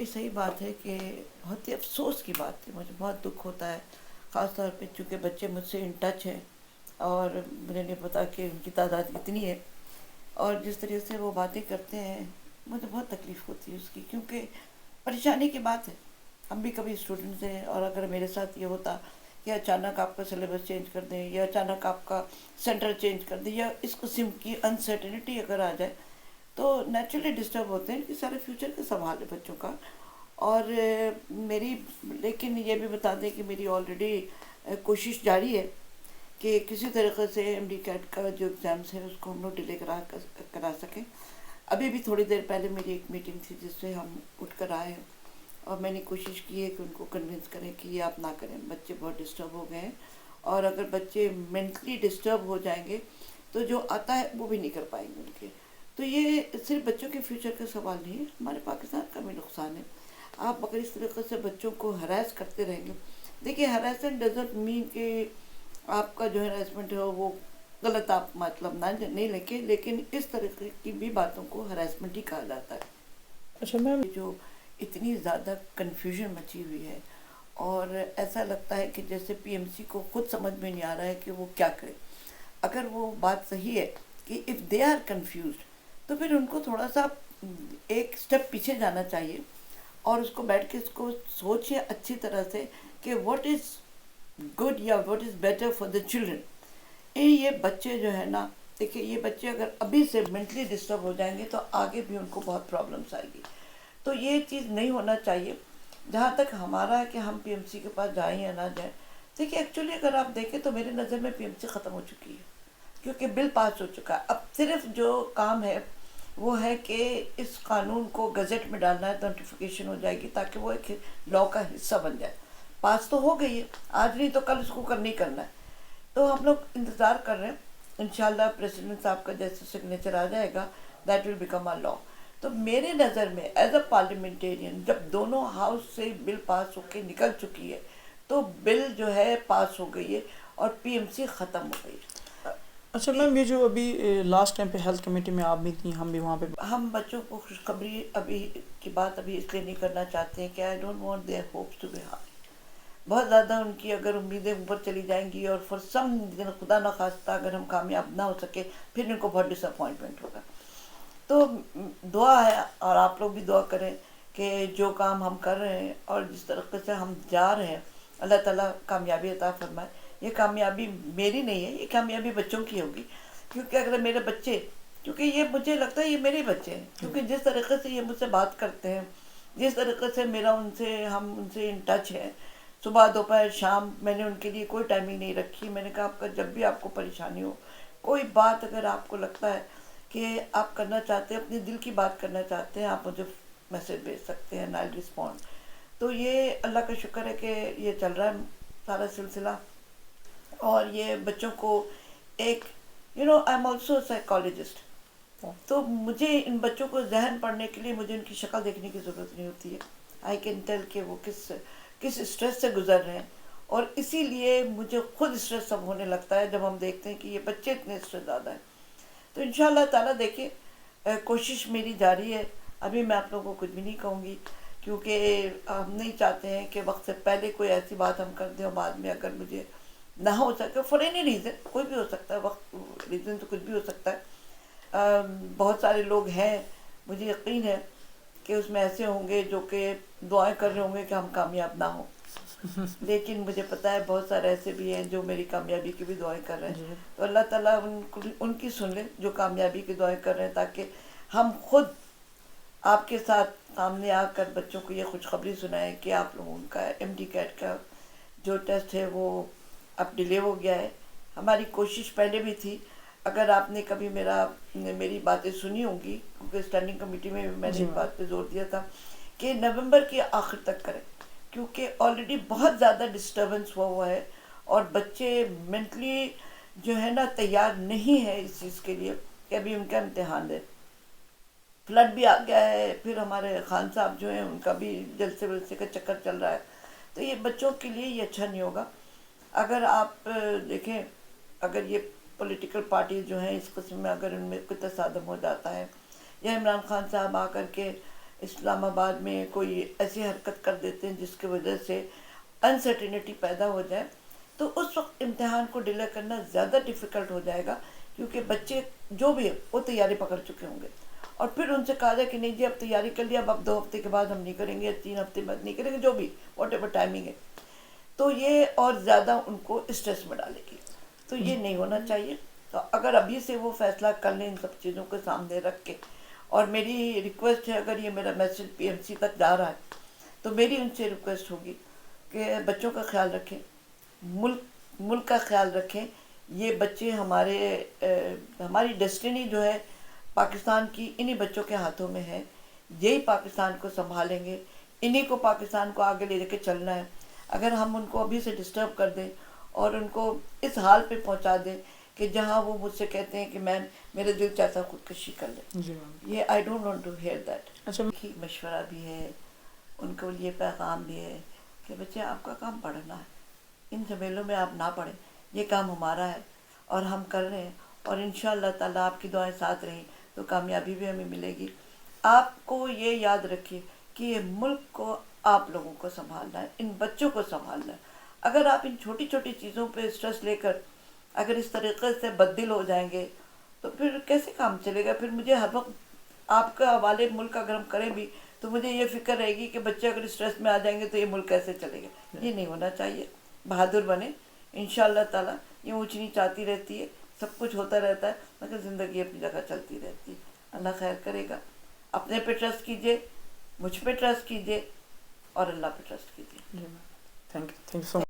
یہ صحیح بات ہے کہ بہت ہی افسوس کی بات ہے، مجھے بہت دکھ ہوتا ہے، خاص طور پہ چونکہ بچے مجھ سے ان ٹچ ہیں اور مجھے نہیں پتا کہ ان کی تعداد کتنی ہے، اور جس طرح سے وہ باتیں کرتے ہیں مجھے بہت تکلیف ہوتی ہے اس کی، کیونکہ پریشانی کی بات ہے۔ ہم بھی کبھی اسٹوڈنٹس ہیں، اور اگر میرے ساتھ یہ ہوتا کہ اچانک آپ کا سلیبس چینج کر دیں یا اچانک آپ کا سینٹر چینج کر دیں یا اس قسم کی انسرٹنٹی اگر آ جائے تو نیچرلی ڈسٹرب ہوتے ہیں کہ سارے فیوچر کا سوال ہے بچوں کا۔ اور میری لیکن یہ بھی بتا دیں کہ میری آلریڈی کوشش جاری ہے کہ کسی طریقے سے ایم ڈی کیٹ کا جو ایگزامس ہے اس کو ہم لوگ ڈیلے کرا سکیں۔ ابھی بھی تھوڑی دیر پہلے میری ایک میٹنگ تھی جس سے ہم اٹھ کر آئے ہیں، اور میں نے کوشش کی ہے کہ ان کو کنونس کریں کہ یہ آپ نہ کریں، بچے بہت ڈسٹرب ہو گئے ہیں، اور اگر بچے مینٹلی ڈسٹرب ہو جائیں گے تو جو آتا ہے وہ بھی نہیں کر پائیں گے ان کے۔ تو یہ صرف بچوں کے فیوچر کا سوال نہیں ہے، ہمارے پاکستان کا بھی نقصان ہے۔ آپ اگر اس طریقے سے بچوں کو ہراس کرتے رہیں گے، دیکھیے ہراسمنٹ ڈزنٹ مین کہ آپ کا جو ہراسمنٹ ہے وہ غلط آپ مطلب نہ نہیں لیں، لیکن اس طریقے کی بھی باتوں کو ہراسمنٹ ہی کہا جاتا ہے۔ اچھا میم، جو اتنی زیادہ کنفیوژن مچی ہوئی ہے، اور ایسا لگتا ہے کہ جیسے پی ایم سی کو خود سمجھ میں نہیں آ رہا ہے کہ وہ کیا کرے۔ اگر وہ بات صحیح ہے کہ اف دے آر کنفیوزڈ تو پھر ان کو تھوڑا سا ایک سٹیپ پیچھے جانا چاہیے، اور اس کو بیٹھ کے اس کو سوچے اچھی طرح سے کہ واٹ از گڈ یا what is better for the children. یہ بچے جو ہے نا، دیکھیے یہ بچے اگر ابھی سے مینٹلی ڈسٹرب ہو جائیں گے تو آگے بھی ان کو بہت پرابلمس آئے گی۔ تو یہ چیز نہیں ہونا چاہیے۔ جہاں تک ہمارا ہے کہ ہم پی ایم سی کے پاس جائیں یا نہ جائیں، دیکھیے ایکچولی اگر آپ دیکھیں تو میری نظر میں پی ایم سی ختم ہو چکی ہے، کیونکہ بل پاس ہو چکا ہے۔ اب صرف جو کام ہے وہ ہے کہ اس قانون کو گزٹ میں ڈالنا ہے، نوٹیفیکیشن ہو جائے گی تاکہ وہ ایک لاء کا حصہ بن جائے۔ پاس تو ہو گئی ہے، آج نہیں تو کل اس کو کرنا ہی کرنا ہے۔ تو ہم لوگ انتظار کر رہے ہیں، انشاءاللہ پریزیڈنٹ صاحب کا جیسے سگنیچر آ جائے گا that will become a law. تو میرے نظر میں ایز اے پارلیمنٹیرین جب دونوں ہاؤس سے بل پاس ہو کے نکل چکی ہے تو بل جو ہے پاس ہو گئی ہے اور پی ایم سی ختم ہو گئی اچھا ہے۔ میم، یہ جو ابھی لاسٹ ٹائم پہ ہیلتھ کمیٹی میں آپ بھی تھیں، ہم بھی وہاں پہ، ہم بچوں کو خوشخبری ابھی کی بات ابھی اس لیے نہیں کرنا چاہتے ہیں کہ I don't want their hopes to be high. بہت زیادہ ان کی اگر امیدیں اوپر چلی جائیں گی اور فار سم دن خدا نخواستہ اگر ہم کامیاب نہ ہو سکے پھر ان کو بہت ڈس اپوائنٹمنٹ ہوگا۔ تو دعا ہے، اور آپ لوگ بھی دعا کریں کہ جو کام ہم کر رہے ہیں اور جس طریقے سے ہم جا رہے ہیں اللہ تعالیٰ کامیابی عطا فرمائے۔ یہ کامیابی میری نہیں ہے، یہ کامیابی بچوں کی ہوگی، کیونکہ اگر میرے بچے، کیونکہ یہ مجھے لگتا ہے یہ میرے بچے ہیں، کیونکہ جس طریقے سے یہ مجھ سے بات کرتے ہیں، جس طریقے سے میرا ان سے ہم ان سے ان ٹچ ہے، صبح دوپہر شام میں نے ان کے لیے کوئی ٹائمنگ نہیں رکھی۔ میں نے کہا آپ کا جب بھی آپ کو پریشانی ہو، کوئی بات اگر آپ کو لگتا ہے کہ آپ کرنا چاہتے ہیں، اپنے دل کی بات کرنا چاہتے ہیں، آپ مجھے میسج بھیج سکتے ہیں، I'll respond۔ تو یہ اللہ کا شکر ہے کہ یہ چل رہا ہے سارا سلسلہ، اور یہ بچوں کو ایک آئی ایم آلسو سائیکالوجسٹ، تو مجھے ان بچوں کو ذہن پڑھنے کے لیے مجھے ان کی شکل دیکھنے کی ضرورت نہیں ہوتی ہے۔ آئی کین ٹیل کہ وہ کس اسٹریس سے گزر رہے ہیں، اور اسی لیے مجھے خود اسٹریس اب ہونے لگتا ہے جب ہم دیکھتے ہیں کہ یہ بچے اتنے اسٹریس زیادہ ہیں۔ تو انشاءاللہ تعالیٰ دیکھیں، کوشش میری جاری ہے۔ ابھی میں آپ لوگوں کو کچھ بھی نہیں کہوں گی، کیونکہ ہم نہیں چاہتے ہیں کہ وقت سے پہلے کوئی ایسی بات ہم کر دیں اور بعد میں اگر مجھے نہ ہو سکے فار اینی ریزن، کوئی بھی ہو سکتا ہے، وقت ریزن تو کچھ بھی ہو سکتا ہے۔ بہت سارے لوگ ہیں، مجھے یقین ہے کہ اس میں ایسے ہوں گے جو کہ دعائیں کر رہے ہوں گے کہ ہم کامیاب نہ ہوں، لیکن مجھے پتہ ہے بہت سارے ایسے بھی ہیں جو میری کامیابی کی بھی دعائیں کر رہے ہیں۔ جی تو اللہ تعالیٰ ان کی سن لے جو کامیابی کی دعائیں کر رہے ہیں، تاکہ ہم خود آپ کے ساتھ سامنے آ کر بچوں کو یہ خوشخبری سنائیں کہ آپ لوگوں کا ایم ڈی کیٹ کا جو ٹیسٹ ہے وہ اب ڈیلے ہو گیا ہے۔ ہماری کوشش پہلے بھی تھی، اگر آپ نے کبھی میری باتیں سنی ہوں گی، کیونکہ اسٹینڈنگ کمیٹی میں بھی میں نے جی اس میم، بات پہ زور دیا تھا کہ نومبر کے آخر تک کریں، کیونکہ آلریڈی بہت زیادہ ڈسٹربنس ہوا ہے، اور بچے مینٹلی جو ہے نا تیار نہیں ہے اس چیز کے لیے کہ ابھی ان کا امتحان ہے۔ فلڈ بھی آ گیا ہے، پھر ہمارے خان صاحب جو ہیں ان کا بھی جلسے ولسے کا چکر چل رہا ہے، تو یہ بچوں کے لیے یہ اچھا نہیں ہوگا۔ اگر آپ دیکھیں، اگر یہ پولیٹیکل پارٹیز جو ہیں اس قسم میں اگر ان میں کوئی تصادم ہو جاتا ہے، یا عمران خان صاحب آ کر کے اسلام آباد میں کوئی ایسی حرکت کر دیتے ہیں جس کی وجہ سے انسرٹینٹی پیدا ہو جائے، تو اس وقت امتحان کو ڈیلے کرنا زیادہ ڈیفیکلٹ ہو جائے گا، کیونکہ بچے جو بھی وہ تیاری پکڑ چکے ہوں گے، اور پھر ان سے کہا جائے کہ نہیں جی اب تیاری کر لیا، اب 2 ہفتے کے بعد ہم نہیں کریں گے یا 3 ہفتے بعد نہیں کریں گے، جو بھی واٹ ایور ٹائمنگ ہے، تو یہ اور زیادہ ان کو اسٹریس میں ڈالے گی، تو یہ نہیں ہونا چاہیے۔ تو اگر ابھی سے وہ فیصلہ کر لیں ان سب چیزوں کو سامنے رکھ کے، اور میری ریکویسٹ ہے، اگر یہ میرا میسج پی ایم سی تک جا رہا ہے تو میری ان سے ریکویسٹ ہوگی کہ بچوں کا خیال رکھیں، ملک کا خیال رکھیں۔ یہ بچے ہماری ڈیسٹینی جو ہے پاکستان کی انہی بچوں کے ہاتھوں میں ہے، یہی پاکستان کو سنبھالیں گے، انہی کو پاکستان کو آگے لے کے چلنا ہے۔ اگر ہم ان کو ابھی سے ڈسٹرب کر دیں اور ان کو اس حال پہ پہنچا دیں کہ جہاں وہ مجھ سے کہتے ہیں کہ میم میرا دل چاہتا خودکشی کر لیں، جی میم، یہ I don't want to hear that. اچھا مشورہ بھی ہے، ان کو یہ پیغام بھی ہے کہ بچے آپ کا کام پڑھنا ہے، ان جھمیلوں میں آپ نہ پڑھیں، یہ کام ہمارا ہے اور ہم کر رہے ہیں، اور انشاءاللہ تعالیٰ آپ کی دعائیں ساتھ رہیں تو کامیابی بھی ہمیں ملے گی۔ آپ کو یہ یاد رکھیے کہ یہ ملک کو آپ لوگوں کو سنبھالنا ہے، ان بچوں کو سنبھالنا ہے۔ اگر آپ ان چھوٹی چھوٹی چیزوں پہ اسٹریس لے کر اگر اس طریقے سے بددل ہو جائیں گے تو پھر کیسے کام چلے گا؟ پھر مجھے ہر وقت آپ کا حوالے ملک اگر ہم کریں بھی تو مجھے یہ فکر رہے گی کہ بچے اگر اسٹریس میں آ جائیں گے تو یہ ملک کیسے چلے گا؟ یہ نہیں ہونا چاہیے۔ بہادر بنے، انشاءاللہ تعالیٰ۔ یہ اونچ نیچ آتی رہتی ہے، سب کچھ ہوتا رہتا ہے، مگر زندگی اپنی جگہ چلتی رہتی ہے۔ اللہ خیر کرے گا۔ اپنے پہ ٹرسٹ کیجئے، مجھ پہ ٹرسٹ کیجئے، اور اللہ پہ ٹرسٹ کیجئے۔ جی میم، تھینک یو سو مچ۔